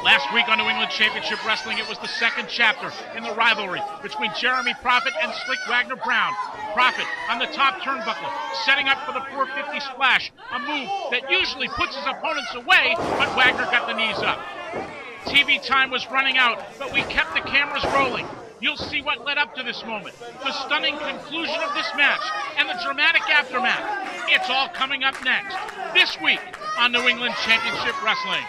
Last week on New England Championship Wrestling, it was the second chapter in the rivalry between Jeremy Prophet and Slyck Wagner Brown. Prophet on the top turnbuckle, setting up for the 450 splash, a move that usually puts his opponents away, but Wagner got the knees up. TV time was running out, but we kept the cameras rolling. You'll see what led up to this moment, the stunning conclusion of this match, and the dramatic aftermath. It's all coming up next, this week on New England Championship Wrestling.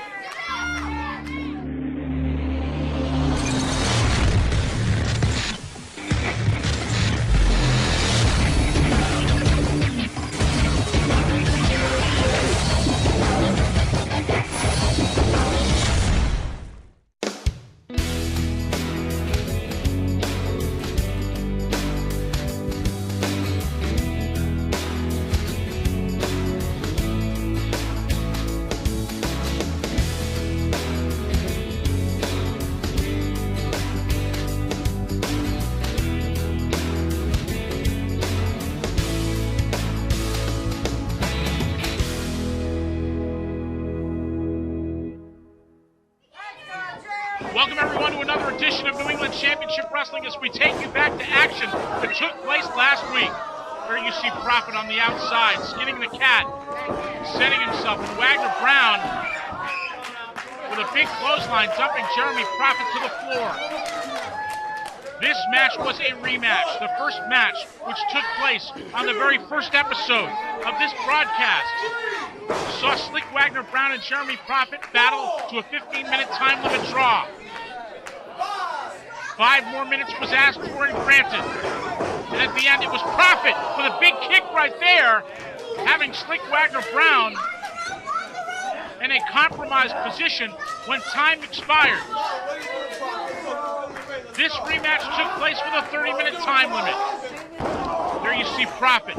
Welcome everyone to another edition of New England Championship Wrestling as we take you back to action that took place last week, where you see Prophet on the outside, skinning the cat, setting himself, and Wagner Brown with a big clothesline dumping Jeremy Prophet to the floor. This match was a rematch, the first match which took place on the very first episode of this broadcast. We saw Slyck Wagner Brown and Jeremy Prophet battle to a 15-minute time limit draw. 5 more minutes was asked for and granted. And at the end, it was Prophet with a big kick right there, having Slyck Wagner Brown in a compromised position when time expired. This rematch took place with a 30-minute time limit. There you see Prophet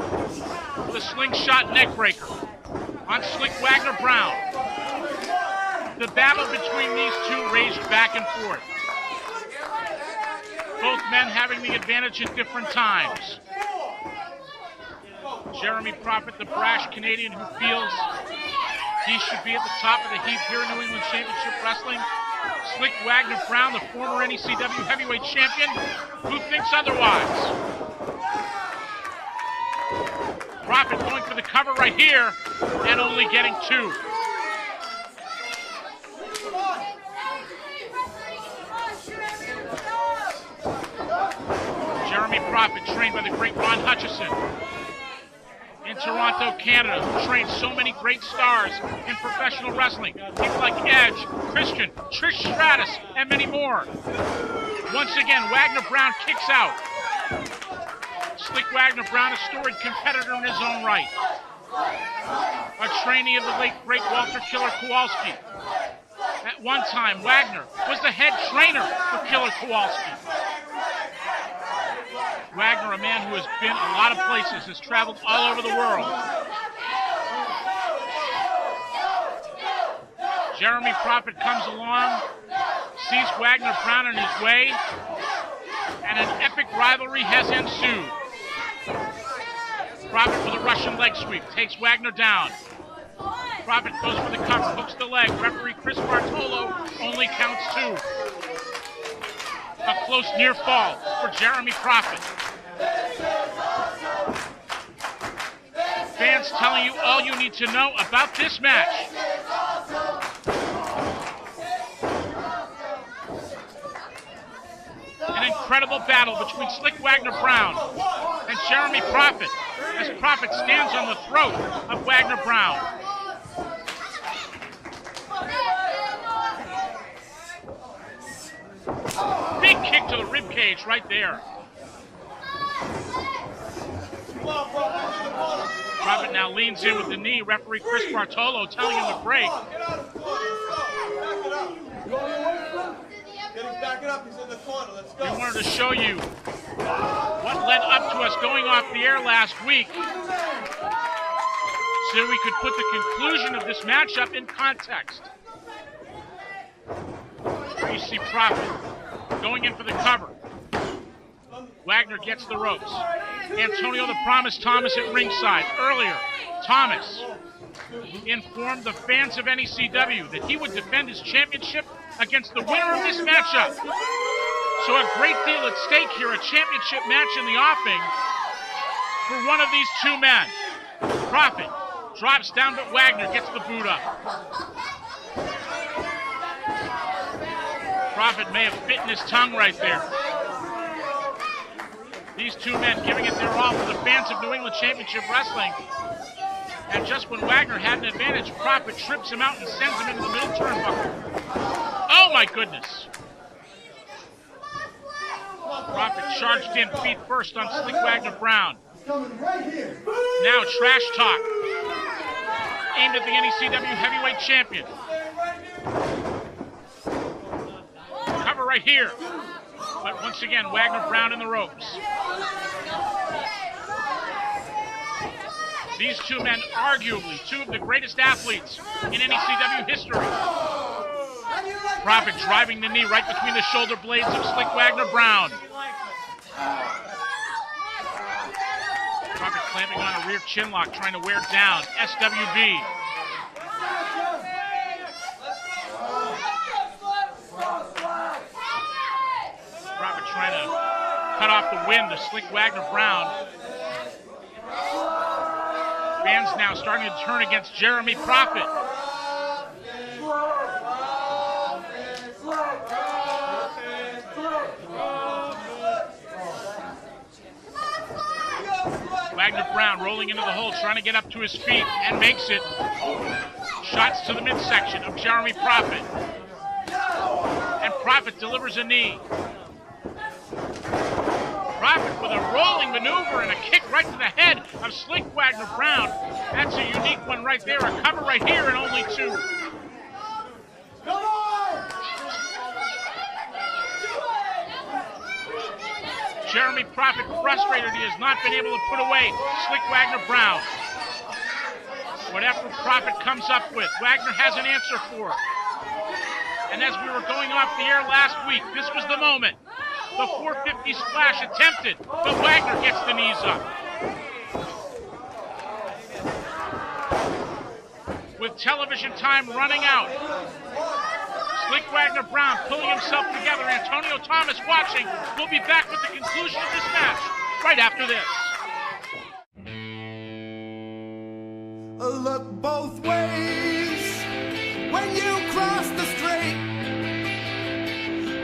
with a slingshot neckbreaker on Slyck Wagner Brown. The battle between these two raged back and forth. Both men having the advantage at different times. Jeremy Prophet, the brash Canadian who feels he should be at the top of the heap here in New England Championship Wrestling. Slyck Wagner Brown, the former NECW Heavyweight Champion, who thinks otherwise. Prophet going for the cover right here, and only getting 2. Jeremy Prophet, trained by the great Ron Hutchison in Toronto, Canada, who trained so many great stars in professional wrestling. People like Edge, Christian, Trish Stratus, and many more. Once again, Wagner Brown kicks out. Slyck Wagner Brown, a storied competitor in his own right. A trainee of the late, great Walter Killer Kowalski. At one time, Wagner was the head trainer for Killer Kowalski. Wagner, a man who has been a lot of places, has traveled all over the world. Jeremy Prophet comes along, sees Wagner Brown in his way, and an epic rivalry has ensued. Prophet with a Russian leg sweep takes Wagner down. Prophet goes for the cover, hooks the leg. Referee Chris Bartolo only counts 2. A close near fall for Jeremy Prophet. Fans telling you all you need to know about this match. An incredible battle between Slyck Wagner Brown and Jeremy Prophet as Prophet stands on the throat of Wagner Brown. Big kick to the ribcage right there. Prophet now leans in with the knee. Referee Chris Bartolo telling him to break. Back it up, he's in the corner, let's go. We wanted to show you what led up to us going off the air last week so we could put the conclusion of this matchup in context. Here you see Prophet going in for the cover. Wagner gets the ropes. Antonio the Promise Thomas at ringside. Earlier, Thomas informed the fans of NECW that he would defend his championship against the winner of this matchup. So a great deal at stake here, a championship match in the offing for one of these two men. Profit drops down, but Wagner gets the boot up. Profit may have bitten his tongue right there. These two men giving it their all for the fans of New England Championship Wrestling. And just when Wagner had an advantage, Profit trips him out and sends him into the middle turnbuckle. Oh my goodness. Profit charged in feet first on Slyck Wagner Brown. Now trash talk aimed at the NECW Heavyweight Champion. Cover right here. But once again, Wagner Brown in the ropes. These two men, arguably two of the greatest athletes in NECW history. Profit driving the knee right between the shoulder blades of Slyck Wagner Brown. Profit clamping on a rear chin lock, trying to wear down SWB. Profit trying to cut off the wind to Slyck Wagner Brown. Fans now starting to turn against Jeremy Profit. Wagner Brown rolling into the hole, trying to get up to his feet, and makes it. Shots to the midsection of Jeremy Profit. And Profit delivers a knee. Profit with a rolling maneuver and a kick right to the head of Slyck Wagner Brown. That's a unique one right there. A cover right here and only two. Come on! Jeremy Profit frustrated he has not been able to put away Slyck Wagner Brown. Whatever Profit comes up with, Wagner has an answer for it. And as we were going off the air last week, this was the moment. The 450 splash attempted, but Wagner gets the knees up. With television time running out, Slyck Wagner Brown pulling himself together. Antonio Thomas watching. We'll be back with the conclusion of this match right after this. Look both ways when you cross the street.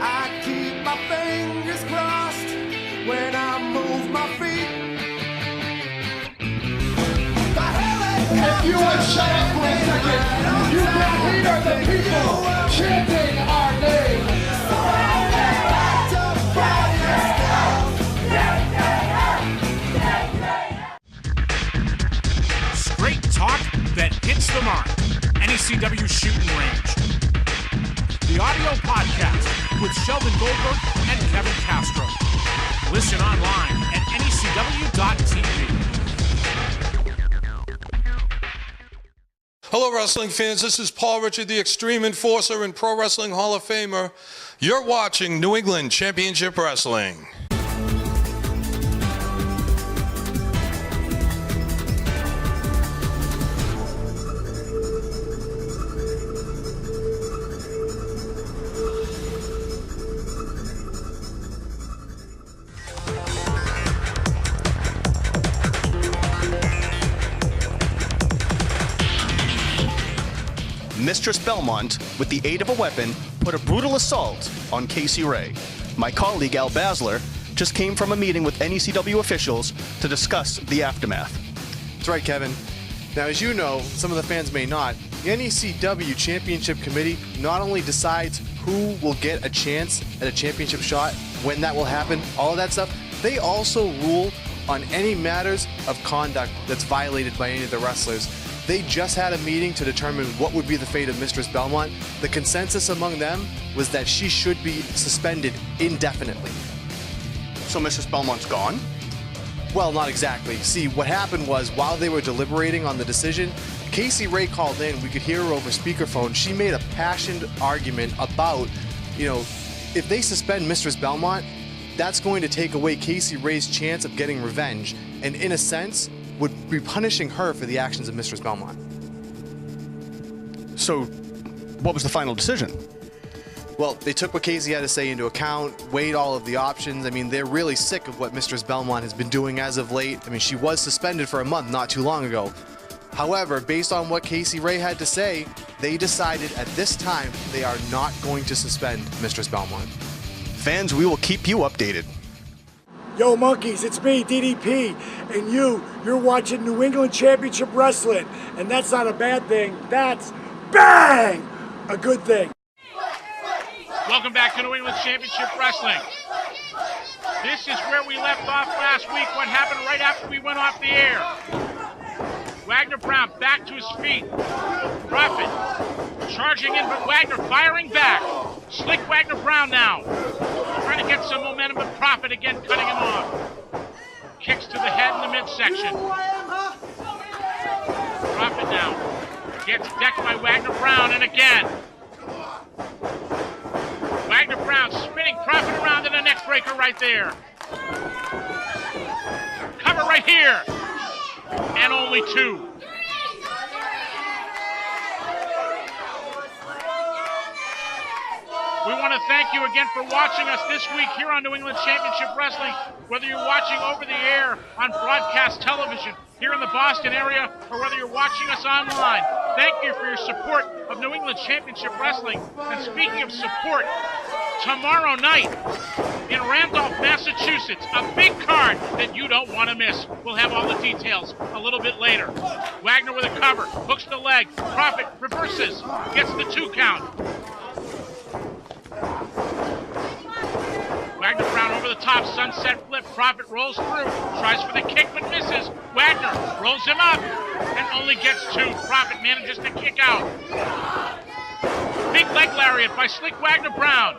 I keep my fingers crossed when I move my feet. If you would shut up for a second, you can hear the people chanting our name. Straight talk that hits the mark. NECW Shooting Range. The audio podcast with Sheldon Goldberg and Kevin Castro. Listen online at NECW.TV. Hello, wrestling fans. This is Paul Richard, the Extreme Enforcer and Pro Wrestling Hall of Famer. You're watching New England Championship Wrestling. Mistress Belmont, with the aid of a weapon, put a brutal assault on Casey Ray. My colleague Al Basler just came from a meeting with NECW officials to discuss the aftermath. That's right, Kevin. Now, as you know, some of the fans may not, the NECW Championship Committee not only decides who will get a chance at a championship shot, when that will happen, all of that stuff, they also rule on any matters of conduct that's violated by any of the wrestlers. They just had a meeting to determine what would be the fate of Mistress Belmont. The consensus among them was that she should be suspended indefinitely. So Mistress Belmont's gone? Well, not exactly. See, what happened was, while they were deliberating on the decision, Casey Ray called in. We could hear her over speakerphone. She made a passionate argument about, if they suspend Mistress Belmont, that's going to take away Casey Ray's chance of getting revenge, and in a sense, would be punishing her for the actions of Mistress Belmont. So, what was the final decision? Well, they took what Casey had to say into account, weighed all of the options. I mean, they're really sick of what Mistress Belmont has been doing as of late. I mean, she was suspended for a month not too long ago. However, based on what Casey Ray had to say, they decided at this time they are not going to suspend Mistress Belmont. Fans, we will keep you updated. Yo, monkeys, it's me, DDP, and you're watching New England Championship Wrestling, and that's not a bad thing, that's bang! A good thing. Welcome back to New England Championship Wrestling. This is where we left off last week, what happened right after we went off the air. Wagner Brown back to his feet. Prophet charging in, but Wagner firing back. Slyck Wagner Brown now. Trying to get some momentum, but Prophet again cutting him off. Kicks to the head in the midsection. Prophet now gets decked by Wagner Brown, and again. Wagner Brown spinning Prophet around in a neck breaker right there. Cover right here. And only 2. We want to thank you again for watching us this week here on New England Championship Wrestling. Whether you're watching over the air on broadcast television here in the Boston area, or whether you're watching us online, thank you for your support of New England Championship Wrestling. And speaking of support, tomorrow night in Randolph, Massachusetts, a big card that you don't want to miss. We'll have all the details a little bit later. Wagner with a cover, hooks the leg, Prophet reverses, gets the 2 count. Wagner Brown over the top, sunset flip, Prophet rolls through, tries for the kick but misses. Wagner rolls him up and only gets 2. Prophet manages to kick out. Big leg lariat by Slyck Wagner Brown.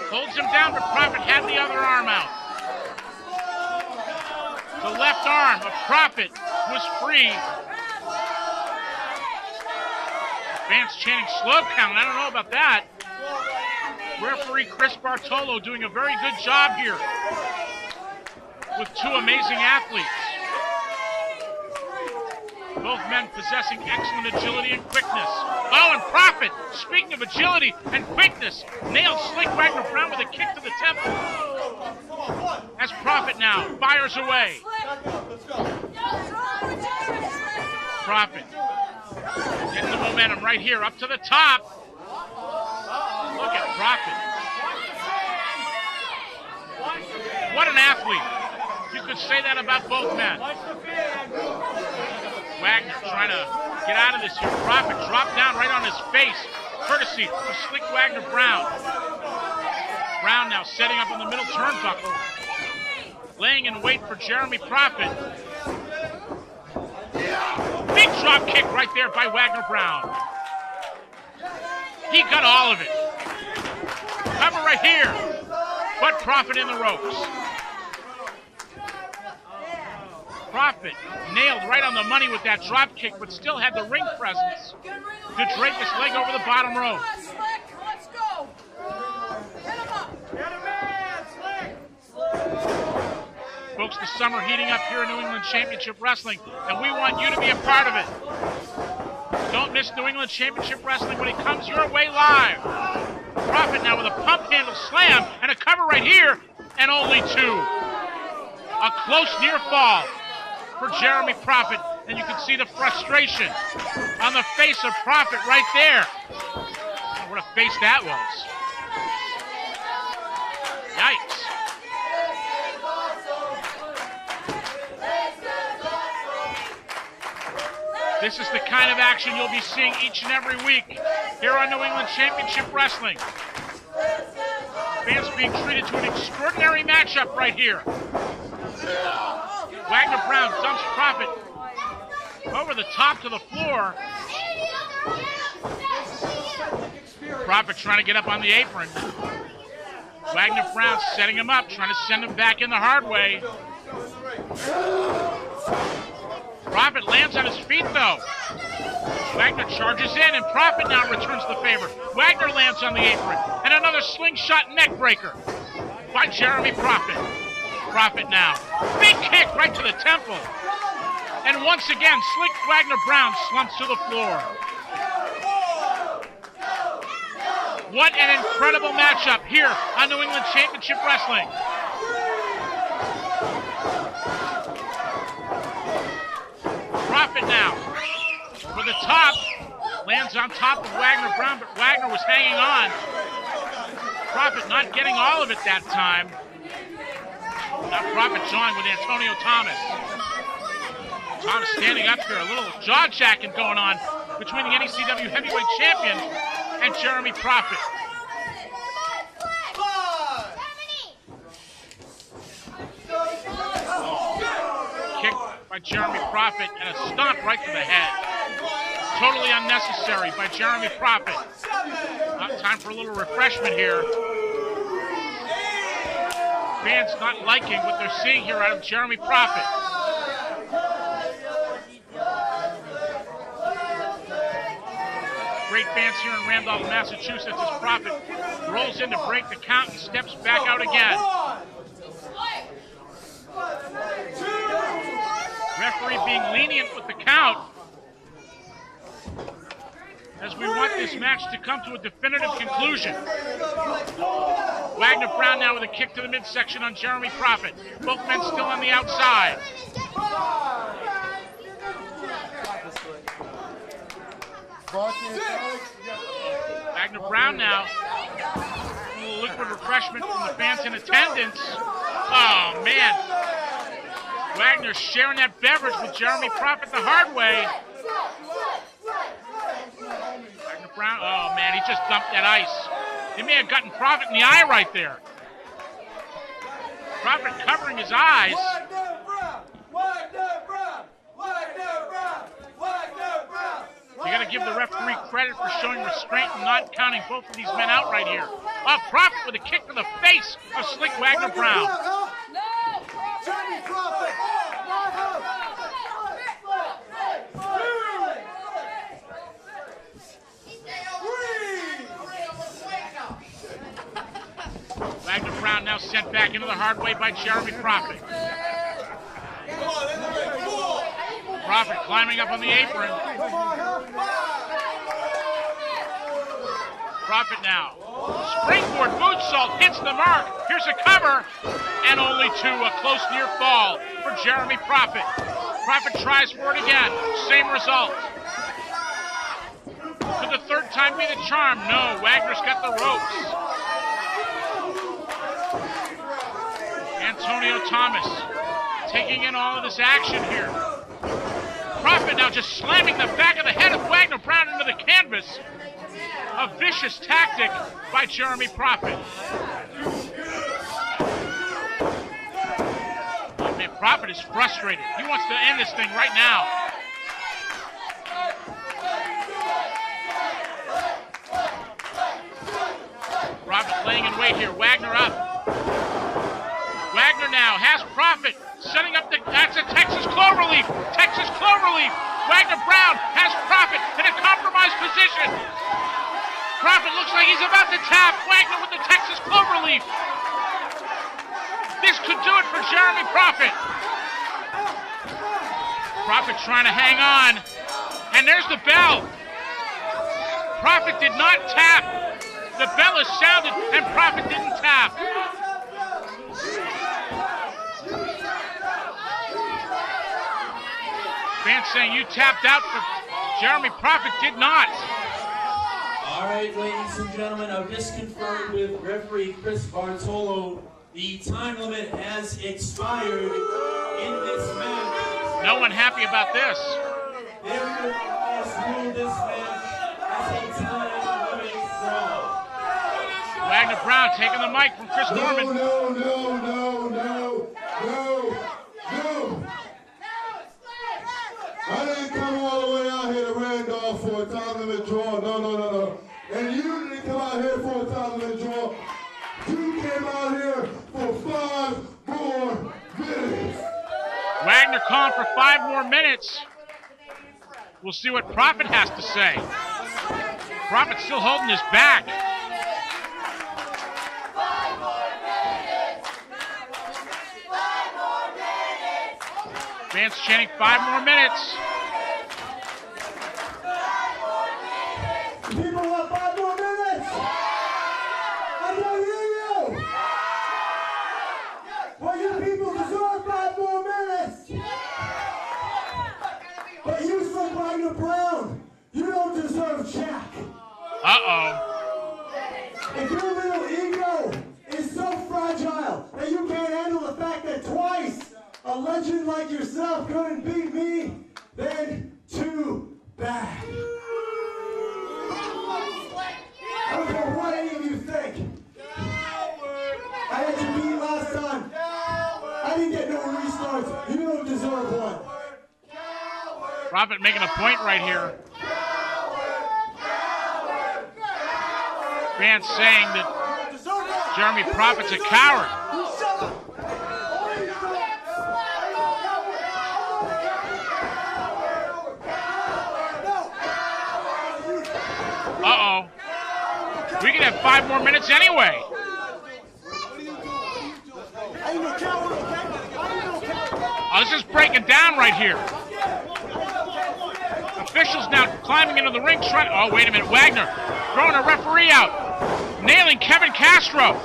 Holds him down, but Prophet had the other arm out. The left arm of Prophet was free. Fans chanting slow count. I don't know about that. Referee Chris Bartolo doing a very good job here with 2 amazing athletes. Both men possessing excellent agility and quickness. Oh, and Prophet, speaking of agility and quickness, nailed Slyck Wagner Brown with a kick to the temple. As Prophet now fires away. Prophet getting the momentum right here, up to the top. Look at Prophet. What an athlete. You could say that about both men. Wagner trying to get out of this here. Prophet dropped down right on his face, courtesy of Slyck Wagner Brown. Brown now setting up in the middle turnbuckle, laying in wait for Jeremy Prophet. Big drop kick right there by Wagner Brown. He got all of it. Cover right here, but Prophet in the ropes. Prophet nailed right on the money with that drop kick, but still had the ring presence to drape his leg over the bottom rope. Let's go. Hit him up. Get him in, Slyck. Folks, the summer heating up here in New England Championship Wrestling, and we want you to be a part of it. Don't miss New England Championship Wrestling when it comes your way live. Prophet now with a pump handle slam and a cover right here, and only 2. A close near fall for Jeremy Prophet, and you can see the frustration on the face of Prophet right there. Oh, what a face that was. Yikes. This is the kind of action you'll be seeing each and every week here on New England Championship Wrestling. Fans being treated to an extraordinary matchup right here. Wagner Brown dumps Prophet over the top to the floor. Prophet trying to get up on the apron. Wagner Brown setting him up, trying to send him back in the hard way. Prophet lands on his feet, though. Wagner charges in, and Prophet now returns the favor. Wagner lands on the apron, and another slingshot neck breaker by Jeremy Prophet. Prophet now. Big kick right to the temple. And once again, Slyck Wagner Brown slumps to the floor. What an incredible matchup here on New England Championship Wrestling. Profit now for the top. Lands on top of Wagner Brown, but Wagner was hanging on. Profit not getting all of it that time. Now Profit jawing with Antonio Thomas. Thomas standing up here, a little jaw-jacking going on between the NECW Heavyweight Champion and Jeremy Profit. Kick by Jeremy Profit and a stomp right to the head. Totally unnecessary by Jeremy Profit. Time for a little refreshment here. Fans not liking what they're seeing here out of Jeremy Profit. Great fans here in Randolph, Massachusetts as Profit rolls in to break the count and steps back out again. Referee being lenient with the count as we want this match to come to a definitive conclusion. Wagner Brown now with a kick to the midsection on Jeremy Profit. Both men still on the outside. Wagner Brown now. A little liquid refreshment from the fans in attendance. Oh, man. Wagner sharing that beverage with Jeremy Profit the hard way. Wagner Brown, oh, man, he just dumped that ice. He may have gotten Profit in the eye right there. Profit covering his eyes. You got to give the referee credit for showing restraint and not counting both of these men out right here. Oh, Profit with a kick to the face of Slyck Wagner Brown. Wagner Brown now sent back into the hard way by Jeremy Profit. Profit climbing up on the apron. Profit now. Springboard moonsault hits the mark. Here's a cover. And only two, a close near fall for Jeremy Profit. Profit tries for it again. Same result. Could the third time be the charm? No, Wagner's got the ropes. Antonio Thomas taking in all of this action here. Profit now just slamming the back of the head of Wagner Brown into the canvas. A vicious tactic by Jeremy Profit. Oh, man, Profit is frustrated. He wants to end this thing right now. Profit laying in wait here. Wagner up. Wagner now has Profit setting up the, that's a Texas Cloverleaf. Texas Cloverleaf. Wagner Brown has Profit in a compromised position. Profit looks like he's about to tap. Wagner with the Texas Cloverleaf. This could do it for Jeremy Profit. Profit trying to hang on. And there's the bell. Profit did not tap. The bell is sounded and Profit didn't tap. Fans saying you tapped out, but Jeremy Profit did not. All right, ladies and gentlemen, I've just confirmed with referee Chris Bartolo the time limit has expired in this match. No one happy about this. Therefore, has ruled this match as a time limit draw. Wagner Brown taking the mic from Chris Norman. No. I didn't come all the way out here to Randolph for a time limit draw. No. And you didn't come out here for a time limit draw. You came out here for 5 more minutes. Wagner calling for 5 more minutes. We'll see what Profit has to say. Profit's still holding his back. Fans chanting 5 more minutes. People want 5 more minutes. Uh-oh. If your little ego is so fragile that you can't handle the fact that twice a legend like yourself couldn't beat me, then too bad. I don't care what any of you think. I had you beat last time. I didn't get no restarts. You don't deserve one. Prophet making a point right here. Fans saying that Jeremy Prophet's a coward. Uh-oh. We can have 5 more minutes anyway. Oh, this is breaking down right here. Officials now climbing into the ring trying. Oh, wait a minute. Wagner throwing a referee out. Nailing Kevin Castro.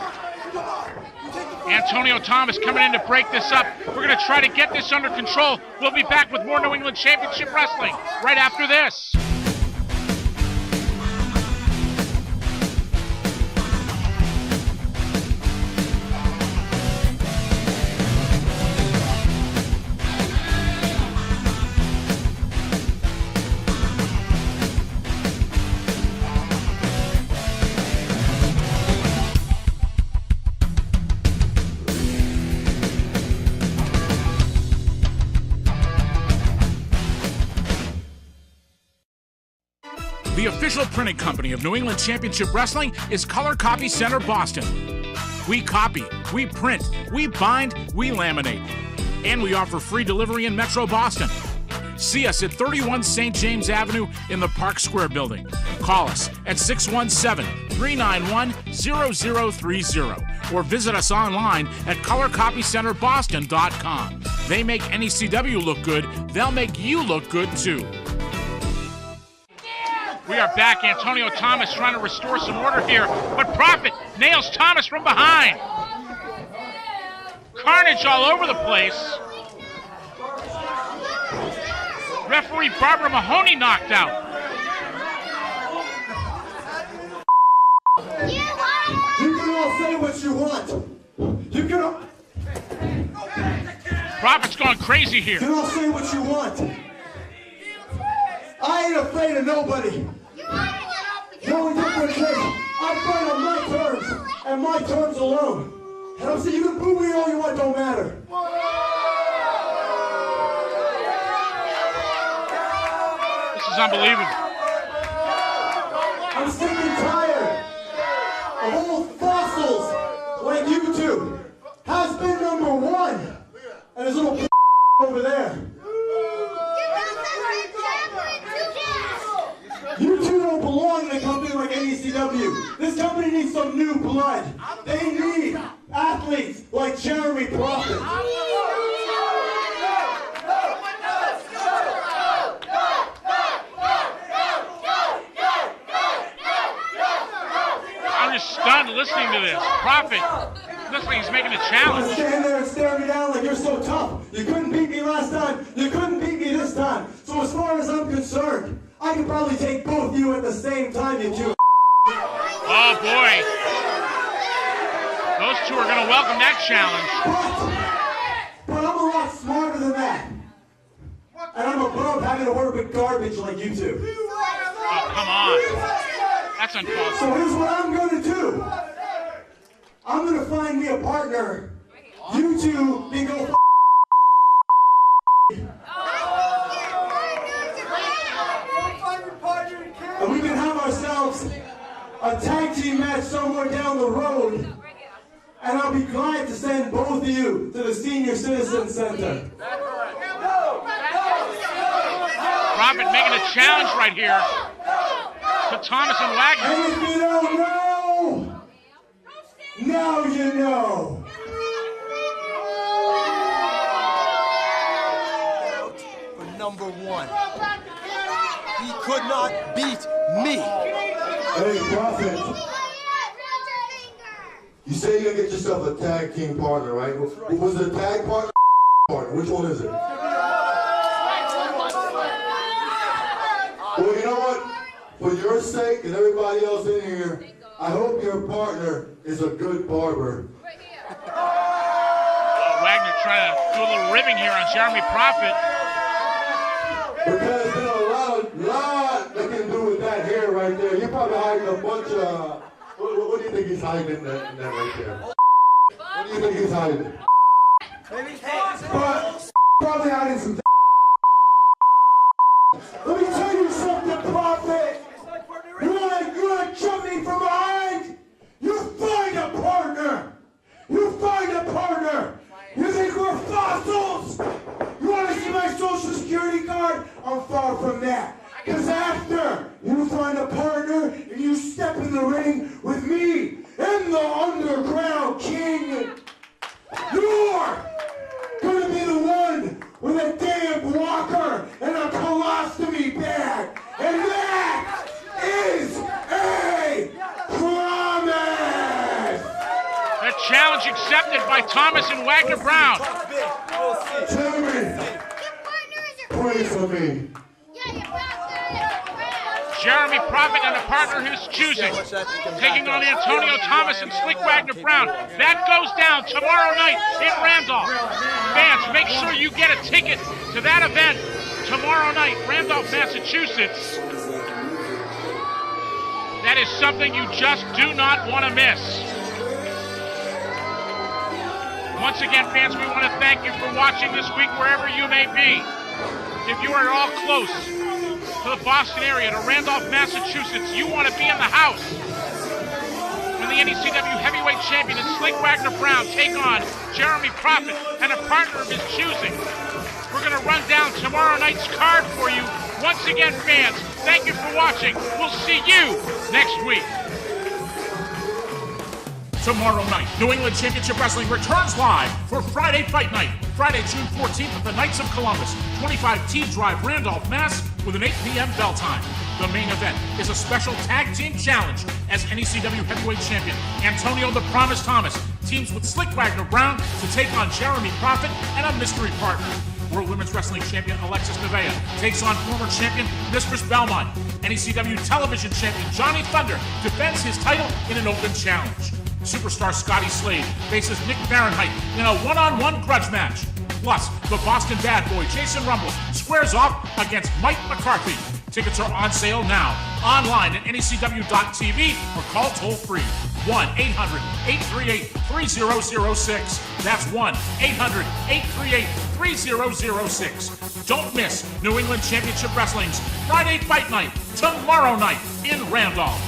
Antonio Thomas coming in to break this up. We're going to try to get this under control. We'll be back with more New England Championship Wrestling right after this. The official printing company of New England Championship Wrestling is Color Copy Center Boston. We copy, we print, we bind, we laminate. And we offer free delivery in Metro Boston. See us at 31 St. James Avenue in the Park Square building. Call us at 617-391-0030 or visit us online at colorcopycenterboston.com. They make NECW look good, they'll make you look good too. We are back. Antonio Thomas trying to restore some order here, but Prophet nails Thomas from behind. Carnage all over the place. Referee Barbara Mahoney knocked out. You can all say what you want. You can all... Prophet's going crazy here. You can all say what you want. I ain't afraid of nobody. The only difference is I fight on my terms and my terms alone. And I'm saying you can boo me all you want, don't matter. This is unbelievable. I'm sick and tired of old fossils like you two. Has been number one. And his little over there. You two don't belong in a company like NECW. This company needs some new blood. They need athletes like Jeremy Prophet. I'm just stunned listening to this. Prophet, looks like he's making a challenge. Stand there and stare me down like you're so tough. You couldn't beat me last time. You couldn't beat me this time. So as far as I'm concerned, I can probably take both you at the same time, you two. Oh, boy. Those two are going to welcome that challenge. But I'm a lot smarter than that. And I'm above having to work with garbage like you two. Oh, come on. That's uncalled for. So here's what I'm going to do. I'm going to find me a partner. You two can go f***. And we can have ourselves a tag team match somewhere down the road. And I'll be glad to send both of you to the Senior Citizen Center. Prophet making a challenge right here to Thomas and Wagner. And if you don't know, now you know. For number one. He could not beat me. Hey, Prophet. You say you're gonna get yourself a tag team partner, right? Was it a tag partner? Which one is it? Well, you know what? for your sake and everybody else in here, I hope your partner is a good barber. Wagner trying to do a little ribbing here on Jeremy Prophet. Because there's a lot that can do with that hair right there. You're probably hiding a bunch of, what do you think he's hiding in that right there? What do you think he's hiding? Probably hiding some. Let me tell you something, Prophet. You wanna jump me from behind? You find a partner. You find a partner. You think we're fossils? You wanna see my social security card? I'm far from that. Because after you find a partner and you step in the ring with me in the underground king, you're gonna be the one with a damn walker and a colostomy bag. And that is a promise! The challenge accepted by Thomas and Wagner Brown. Jeremy, pray for me. Jeremy Prophet and a partner who's choosing. Taking on Antonio Thomas and Slyck Wagner Brown. That goes down tomorrow night in Randolph. Fans, make sure you get a ticket to that event tomorrow night, Randolph, Massachusetts. That is something you just do not want to miss. Once again, fans, we want to thank you for watching this week wherever you may be. If you are at all close to the Boston area, to Randolph, Massachusetts, you want to be in the house when the NECW Heavyweight Champion and Slyck Wagner Brown take on Jeremy Prophet and a partner of his choosing. We're going to run down tomorrow night's card for you. Once again, fans, thank you for watching. We'll see you next week. Tomorrow night, New England Championship Wrestling returns live for Friday Fight Night. Friday, June 14th at the Knights of Columbus, 25 T Drive, Randolph, Mass, with an 8 p.m. bell time. The main event is a special tag team challenge as NECW Heavyweight Champion Antonio the Promise Thomas teams with Slyck Wagner Brown to take on Jeremy Prophet and a mystery partner. World Women's Wrestling Champion ALEXXIS NEVAEH takes on former champion Mistress BELMONT. NECW Television Champion Johnny Thunder defends his title in an open challenge. Superstar SCOTTY SLADE faces Nick FARENHEIGHT in a one-on-one grudge match. Plus, the Boston bad boy Jason Rumble squares off against Mike McCarthy. Tickets are on sale now, online at NECW.TV or call toll-free 1-800-838-3006. That's 1-800-838-3006. Don't miss New England Championship Wrestling's Friday Fight Night tomorrow night in Randolph.